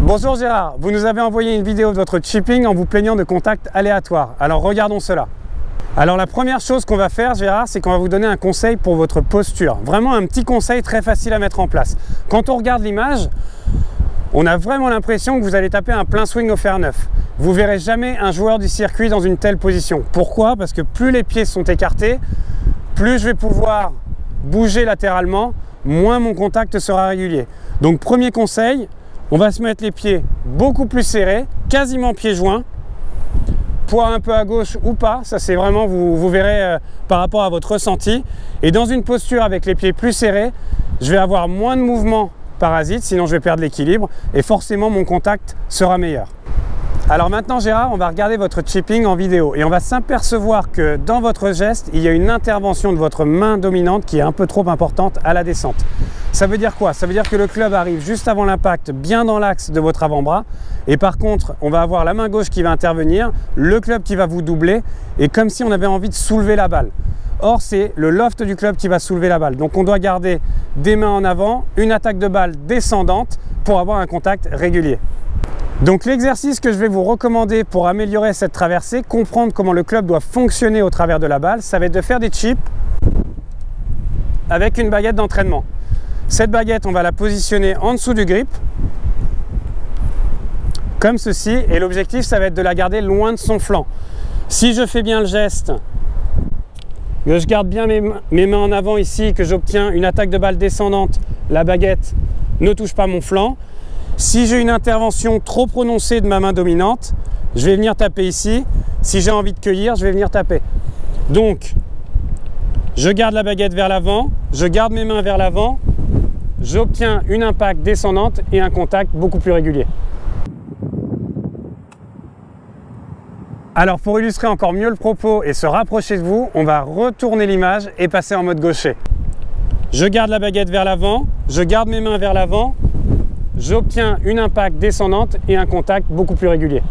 Bonjour Gérard, vous nous avez envoyé une vidéo de votre chipping en vous plaignant de contacts aléatoires. Alors regardons cela. Alors la première chose qu'on va faire Gérard, c'est qu'on va vous donner un conseil pour votre posture. Vraiment un petit conseil très facile à mettre en place. Quand on regarde l'image, on a vraiment l'impression que vous allez taper un plein swing au fer neuf. Vous verrez jamais un joueur du circuit dans une telle position. Pourquoi? Parce que plus les pieds sont écartés, plus je vais pouvoir bouger latéralement, moins mon contact sera régulier. Donc premier conseil, on va se mettre les pieds beaucoup plus serrés, quasiment pieds joints, poids un peu à gauche ou pas, ça c'est vraiment, vous verrez par rapport à votre ressenti. Et dans une posture avec les pieds plus serrés, je vais avoir moins de mouvements parasites, sinon je vais perdre l'équilibre et forcément mon contact sera meilleur. Alors maintenant Gérard, on va regarder votre chipping en vidéo et on va s'apercevoir que dans votre geste, il y a une intervention de votre main dominante qui est un peu trop importante à la descente. Ça veut dire quoi? Ça veut dire que le club arrive juste avant l'impact, bien dans l'axe de votre avant-bras et par contre, on va avoir la main gauche qui va intervenir, le club qui va vous doubler et comme si on avait envie de soulever la balle. Or, c'est le loft du club qui va soulever la balle. Donc on doit garder des mains en avant, une attaque de balle descendante pour avoir un contact régulier. Donc l'exercice que je vais vous recommander pour améliorer cette traversée, comprendre comment le club doit fonctionner au travers de la balle, ça va être de faire des chips avec une baguette d'entraînement. Cette baguette, on va la positionner en dessous du grip, comme ceci, et l'objectif, ça va être de la garder loin de son flanc. Si je fais bien le geste, que je garde bien mes mains en avant ici, que j'obtiens une attaque de balle descendante, la baguette ne touche pas mon flanc. Si j'ai une intervention trop prononcée de ma main dominante, je vais venir taper ici. Si j'ai envie de cueillir, je vais venir taper. Donc, je garde la baguette vers l'avant, je garde mes mains vers l'avant, j'obtiens une impact descendante et un contact beaucoup plus régulier. Alors pour illustrer encore mieux le propos et se rapprocher de vous, on va retourner l'image et passer en mode gaucher. Je garde la baguette vers l'avant, je garde mes mains vers l'avant, j'obtiens une impact descendante et un contact beaucoup plus régulier.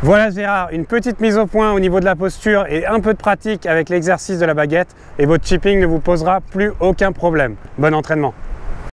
Voilà Gérard, une petite mise au point au niveau de la posture et un peu de pratique avec l'exercice de la baguette et votre chipping ne vous posera plus aucun problème. Bon entraînement!